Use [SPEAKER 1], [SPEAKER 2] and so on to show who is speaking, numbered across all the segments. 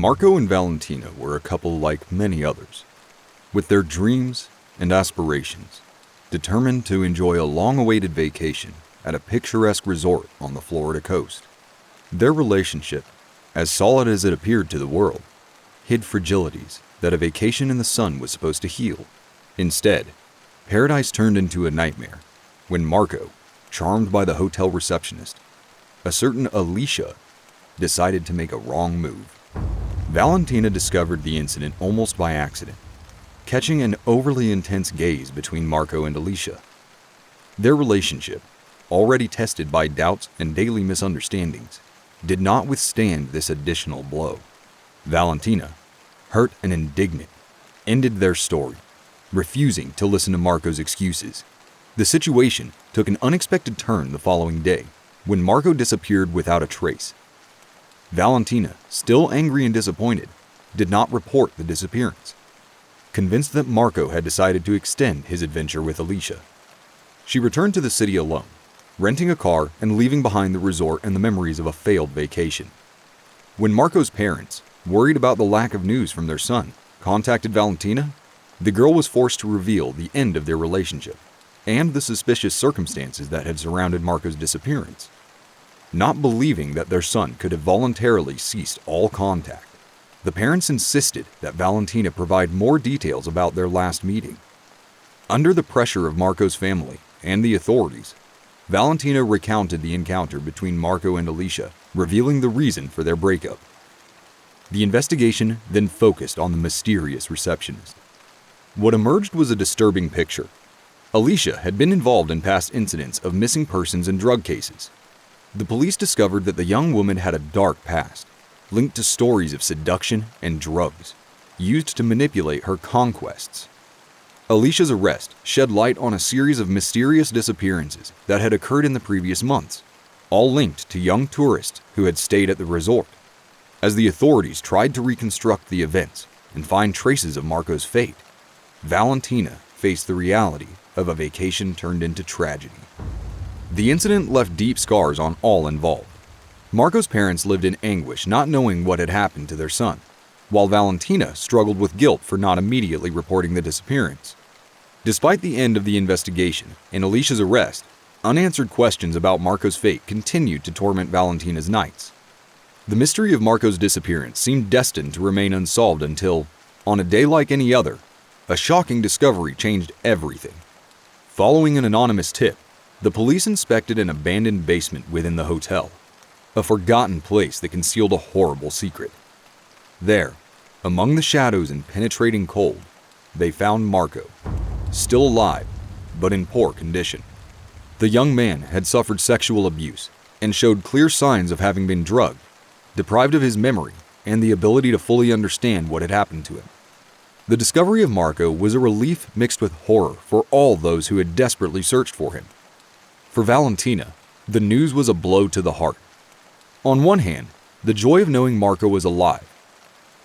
[SPEAKER 1] Marco and Valentina were a couple like many others, with their dreams and aspirations, determined to enjoy a long-awaited vacation at a picturesque resort on the Florida coast. Their relationship, as solid as it appeared to the world, hid fragilities that a vacation in the sun was supposed to heal. Instead, paradise turned into a nightmare when Marco, charmed by the hotel receptionist, a certain Alicia, decided to make a wrong move. Valentina discovered the incident almost by accident, catching an overly intense gaze between Marco and Alicia. Their relationship, already tested by doubts and daily misunderstandings, did not withstand this additional blow. Valentina, hurt and indignant, ended their story, refusing to listen to Marco's excuses. The situation took an unexpected turn the following day, when Marco disappeared without a trace. Valentina, still angry and disappointed, did not report the disappearance, convinced that Marco had decided to extend his adventure with Alicia. She returned to the city alone, renting a car and leaving behind the resort and the memories of a failed vacation. When Marco's parents, worried about the lack of news from their son, contacted Valentina, the girl was forced to reveal the end of their relationship and the suspicious circumstances that had surrounded Marco's disappearance. Not believing that their son could have voluntarily ceased all contact, the parents insisted that Valentina provide more details about their last meeting. Under the pressure of Marco's family and the authorities, Valentina recounted the encounter between Marco and Alicia, revealing the reason for their breakup. The investigation then focused on the mysterious receptionist. What emerged was a disturbing picture. Alicia had been involved in past incidents of missing persons and drug cases. The police discovered that the young woman had a dark past, linked to stories of seduction and drugs, used to manipulate her conquests. Alicia's arrest shed light on a series of mysterious disappearances that had occurred in the previous months, all linked to young tourists who had stayed at the resort. As the authorities tried to reconstruct the events and find traces of Marco's fate, Valentina faced the reality of a vacation turned into tragedy. The incident left deep scars on all involved. Marco's parents lived in anguish, not knowing what had happened to their son, while Valentina struggled with guilt for not immediately reporting the disappearance. Despite the end of the investigation and Alicia's arrest, unanswered questions about Marco's fate continued to torment Valentina's nights. The mystery of Marco's disappearance seemed destined to remain unsolved until, on a day like any other, a shocking discovery changed everything. Following an anonymous tip, the police inspected an abandoned basement within the hotel, a forgotten place that concealed a horrible secret. There, among the shadows and penetrating cold, they found Marco, still alive, but in poor condition. The young man had suffered sexual abuse and showed clear signs of having been drugged, deprived of his memory and the ability to fully understand what had happened to him. The discovery of Marco was a relief mixed with horror for all those who had desperately searched for him. For Valentina, the news was a blow to the heart. On one hand, the joy of knowing Marco was alive.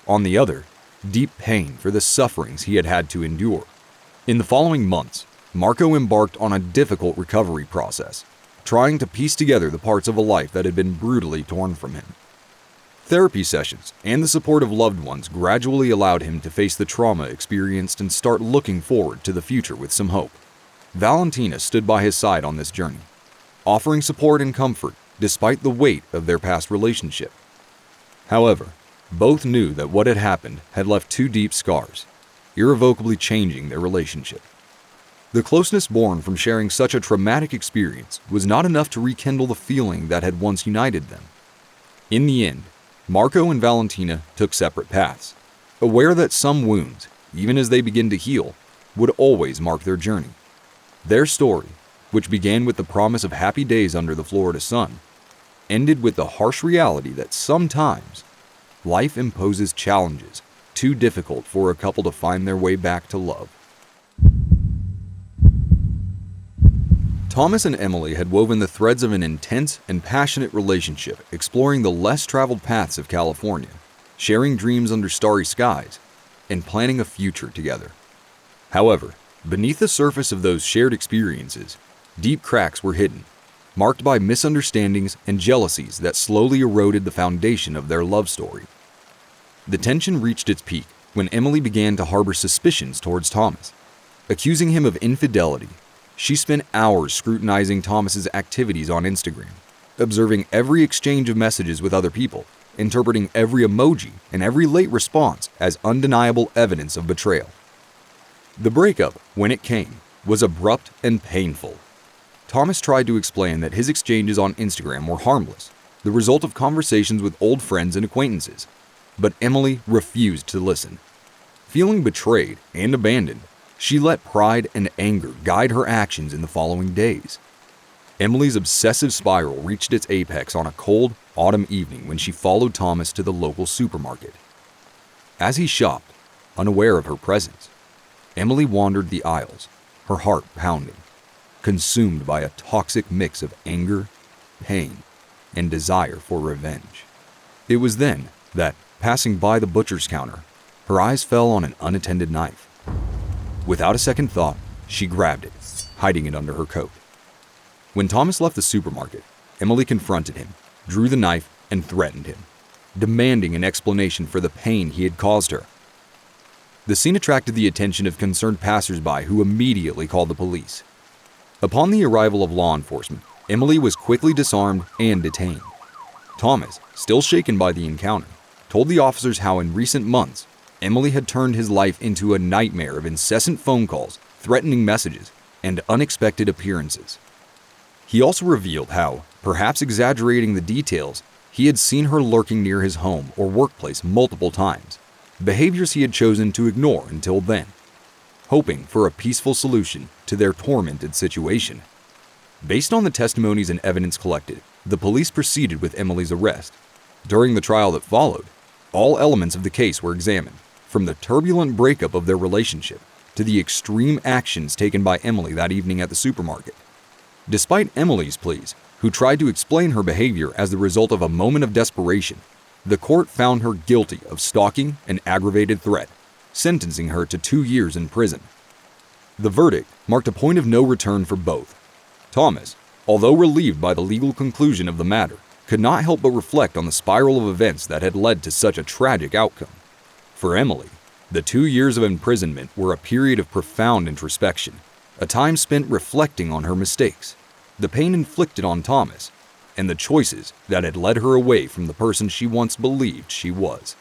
[SPEAKER 1] On the other, deep pain for the sufferings he had had to endure. In the following months, Marco embarked on a difficult recovery process, trying to piece together the parts of a life that had been brutally torn from him. Therapy sessions and the support of loved ones gradually allowed him to face the trauma experienced and start looking forward to the future with some hope. Valentina stood by his side on this journey, offering support and comfort despite the weight of their past relationship. However, both knew that what had happened had left two deep scars, irrevocably changing their relationship. The closeness born from sharing such a traumatic experience was not enough to rekindle the feeling that had once united them. In the end, Marco and Valentina took separate paths, aware that some wounds, even as they begin to heal, would always mark their journey. Their story, which began with the promise of happy days under the Florida sun, ended with the harsh reality that sometimes life imposes challenges too difficult for a couple to find their way back to love. Thomas and Emily had woven the threads of an intense and passionate relationship, exploring the less traveled paths of California, sharing dreams under starry skies, and planning a future together. However, beneath the surface of those shared experiences, deep cracks were hidden, marked by misunderstandings and jealousies that slowly eroded the foundation of their love story. The tension reached its peak when Emily began to harbor suspicions towards Thomas. Accusing him of infidelity, she spent hours scrutinizing Thomas's activities on Instagram, observing every exchange of messages with other people, interpreting every emoji and every late response as undeniable evidence of betrayal. The breakup, when it came, was abrupt and painful. Thomas tried to explain that his exchanges on Instagram were harmless, the result of conversations with old friends and acquaintances, but Emily refused to listen. Feeling betrayed and abandoned, she let pride and anger guide her actions in the following days. Emily's obsessive spiral reached its apex on a cold, autumn evening when she followed Thomas to the local supermarket. As he shopped, unaware of her presence, Emily wandered the aisles, her heart pounding, consumed by a toxic mix of anger, pain, and desire for revenge. It was then that, passing by the butcher's counter, her eyes fell on an unattended knife. Without a second thought, she grabbed it, hiding it under her coat. When Thomas left the supermarket, Emily confronted him, drew the knife, and threatened him, demanding an explanation for the pain he had caused her. The scene attracted the attention of concerned passersby who immediately called the police. Upon the arrival of law enforcement, Emily was quickly disarmed and detained. Thomas, still shaken by the encounter, told the officers how in recent months, Emily had turned his life into a nightmare of incessant phone calls, threatening messages, and unexpected appearances. He also revealed how, perhaps exaggerating the details, he had seen her lurking near his home or workplace multiple times, behaviors he had chosen to ignore until then, hoping for a peaceful solution to their tormented situation. Based on the testimonies and evidence collected, the police proceeded with Emily's arrest. During the trial that followed, all elements of the case were examined, from the turbulent breakup of their relationship to the extreme actions taken by Emily that evening at the supermarket. Despite Emily's pleas, who tried to explain her behavior as the result of a moment of desperation, the court found her guilty of stalking and aggravated threat, sentencing her to 2 years in prison. The verdict marked a point of no return for both. Thomas, although relieved by the legal conclusion of the matter, could not help but reflect on the spiral of events that had led to such a tragic outcome. For Emily, the 2 years of imprisonment were a period of profound introspection, a time spent reflecting on her mistakes, the pain inflicted on Thomas, and the choices that had led her away from the person she once believed she was.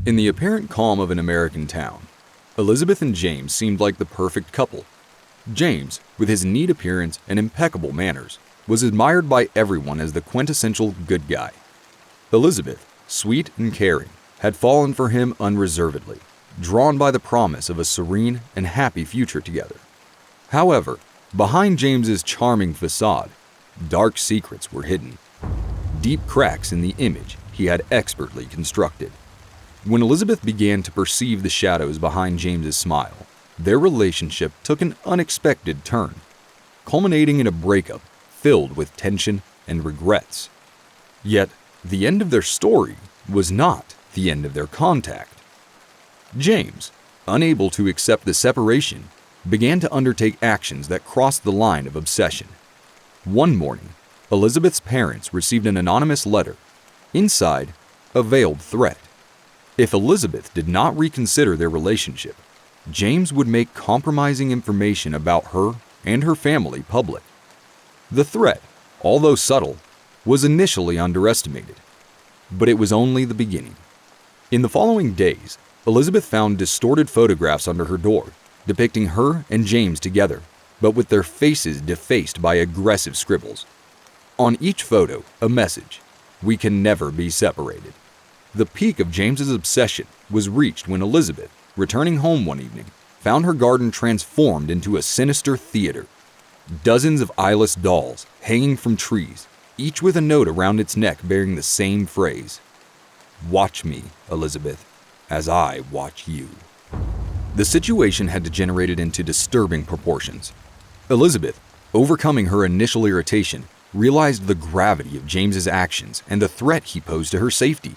[SPEAKER 1] In the apparent calm of an American town, Elizabeth and James seemed like the perfect couple. James, with his neat appearance and impeccable manners, was admired by everyone as the quintessential good guy. Elizabeth, sweet and caring, had fallen for him unreservedly, drawn by the promise of a serene and happy future together. However, behind James's charming facade, dark secrets were hidden, deep cracks in the image he had expertly constructed. When Elizabeth began to perceive the shadows behind James's smile, their relationship took an unexpected turn, culminating in a breakup filled with tension and regrets. Yet, the end of their story was not the end of their contact. James, unable to accept the separation, began to undertake actions that crossed the line of obsession. One morning, Elizabeth's parents received an anonymous letter. Inside, a veiled threat. If Elizabeth did not reconsider their relationship, James would make compromising information about her and her family public. The threat, although subtle, was initially underestimated, but it was only the beginning. In the following days, Elizabeth found distorted photographs under her door, depicting her and James together, but with their faces defaced by aggressive scribbles. On each photo, a message: "We can never be separated." The peak of James's obsession was reached when Elizabeth, returning home one evening, found her garden transformed into a sinister theater. Dozens of eyeless dolls hanging from trees, each with a note around its neck bearing the same phrase: "Watch me, Elizabeth, as I watch you." The situation had degenerated into disturbing proportions. Elizabeth, overcoming her initial irritation, realized the gravity of James's actions and the threat he posed to her safety.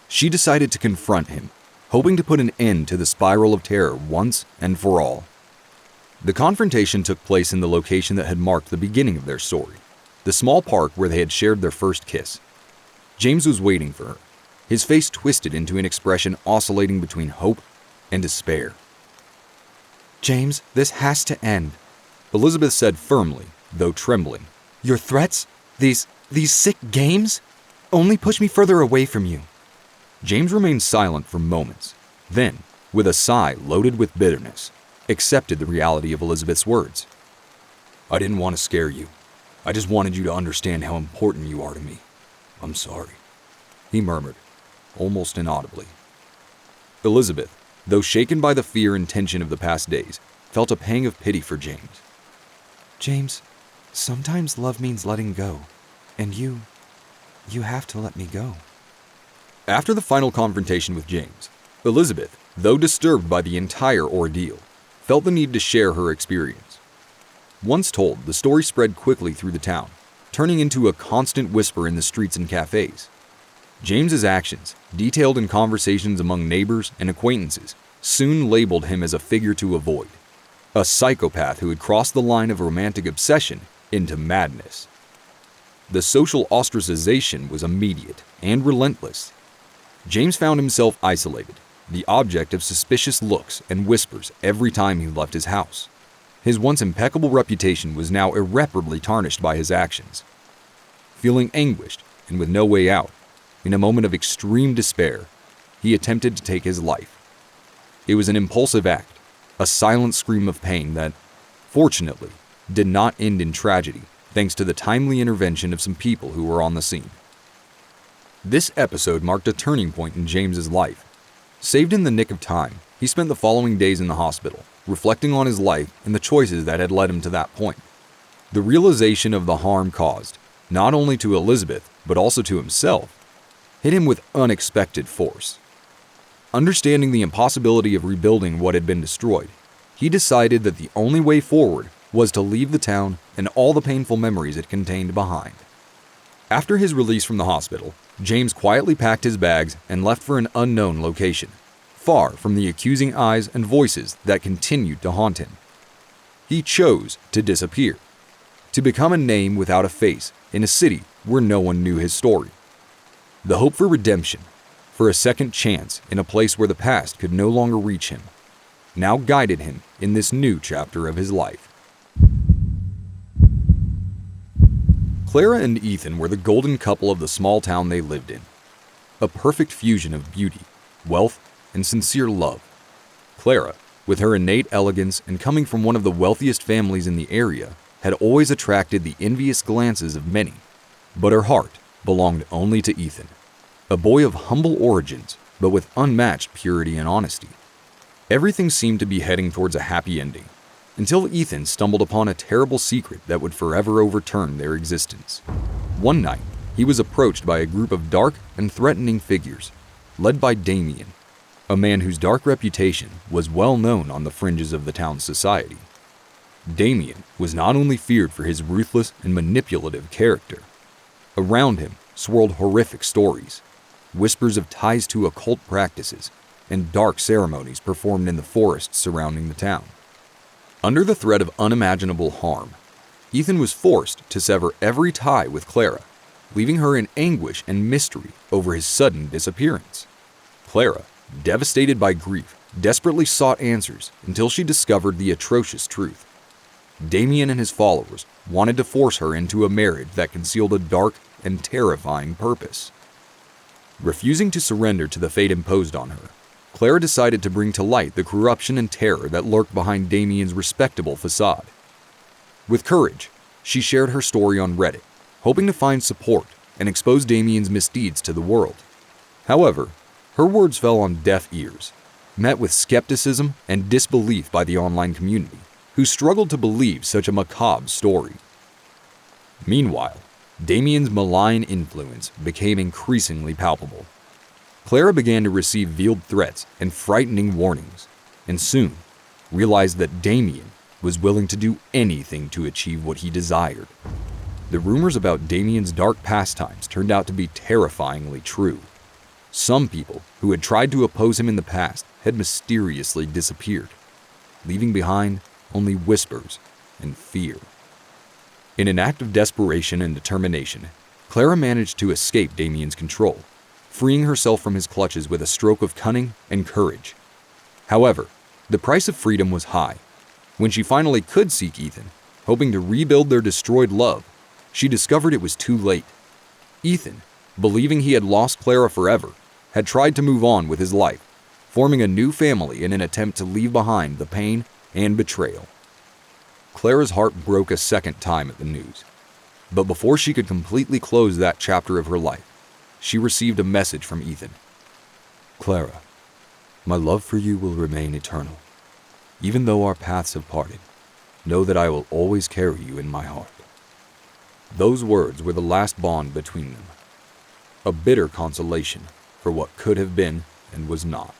[SPEAKER 1] She decided to confront him, hoping to put an end to the spiral of terror once and for all. The confrontation took place in the location that had marked the beginning of their story, the small park where they had shared their first kiss. James was waiting for her, his face twisted into an expression oscillating between hope and despair.
[SPEAKER 2] "James, this has to end,"
[SPEAKER 1] Elizabeth said firmly, though trembling.
[SPEAKER 2] "Your threats, these sick games, only push me further away from you."
[SPEAKER 1] James remained silent for moments, then, with a sigh loaded with bitterness, accepted the reality of Elizabeth's words. "I didn't want to scare you. I just wanted you to understand how important you are to me. I'm sorry," he murmured, almost inaudibly. Elizabeth, though shaken by the fear and tension of the past days, felt a pang of pity for James.
[SPEAKER 2] "James, sometimes love means letting go, and you have to let me go."
[SPEAKER 1] After the final confrontation with James, Elizabeth, though disturbed by the entire ordeal, felt the need to share her experience. Once told, the story spread quickly through the town, turning into a constant whisper in the streets and cafes. James's actions, detailed in conversations among neighbors and acquaintances, soon labeled him as a figure to avoid, a psychopath who had crossed the line of romantic obsession into madness. The social ostracization was immediate and relentless. James found himself isolated, the object of suspicious looks and whispers every time he left his house. His once impeccable reputation was now irreparably tarnished by his actions. Feeling anguished and with no way out, in a moment of extreme despair, he attempted to take his life. It was an impulsive act, a silent scream of pain that, fortunately, did not end in tragedy thanks to the timely intervention of some people who were on the scene. This episode marked a turning point in James's life. Saved in the nick of time, he spent the following days in the hospital, reflecting on his life and the choices that had led him to that point. The realization of the harm caused, not only to Elizabeth, but also to himself, hit him with unexpected force. Understanding the impossibility of rebuilding what had been destroyed, he decided that the only way forward was to leave the town and all the painful memories it contained behind. After his release from the hospital, James quietly packed his bags and left for an unknown location, far from the accusing eyes and voices that continued to haunt him. He chose to disappear, to become a name without a face in a city where no one knew his story. The hope for redemption, for a second chance in a place where the past could no longer reach him, now guided him in this new chapter of his life. Clara and Ethan were the golden couple of the small town they lived in. A perfect fusion of beauty, wealth, and sincere love. Clara, with her innate elegance and coming from one of the wealthiest families in the area, had always attracted the envious glances of many, but her heart belonged only to Ethan, a boy of humble origins, but with unmatched purity and honesty. Everything seemed to be heading towards a happy ending, until Ethan stumbled upon a terrible secret that would forever overturn their existence. One night, he was approached by a group of dark and threatening figures, led by Damien, a man whose dark reputation was well known on the fringes of the town's society. Damien was not only feared for his ruthless and manipulative character. Around him swirled horrific stories, whispers of ties to occult practices, and dark ceremonies performed in the forests surrounding the town. Under the threat of unimaginable harm, Ethan was forced to sever every tie with Clara, leaving her in anguish and mystery over his sudden disappearance. Clara, devastated by grief, desperately sought answers until she discovered the atrocious truth. Damien and his followers wanted to force her into a marriage that concealed a dark and terrifying purpose. Refusing to surrender to the fate imposed on her, Clara decided to bring to light the corruption and terror that lurked behind Damien's respectable facade. With courage, she shared her story on Reddit, hoping to find support and expose Damien's misdeeds to the world. However, her words fell on deaf ears, met with skepticism and disbelief by the online community, who struggled to believe such a macabre story. Meanwhile, Damien's malign influence became increasingly palpable. Clara began to receive veiled threats and frightening warnings, and soon realized that Damien was willing to do anything to achieve what he desired. The rumors about Damien's dark pastimes turned out to be terrifyingly true. Some people who had tried to oppose him in the past had mysteriously disappeared, leaving behind only whispers and fear. In an act of desperation and determination, Clara managed to escape Damien's control, freeing herself from his clutches with a stroke of cunning and courage. However, the price of freedom was high. When she finally could seek Ethan, hoping to rebuild their destroyed love, she discovered it was too late. Ethan, believing he had lost Clara forever, had tried to move on with his life, forming a new family in an attempt to leave behind the pain and betrayal. Clara's heart broke a second time at the news. But before she could completely close that chapter of her life, she received a message from Ethan. Clara, my love for you will remain eternal. Even though our paths have parted, know that I will always carry you in my heart. Those words were the last bond between them, a bitter consolation for what could have been and was not.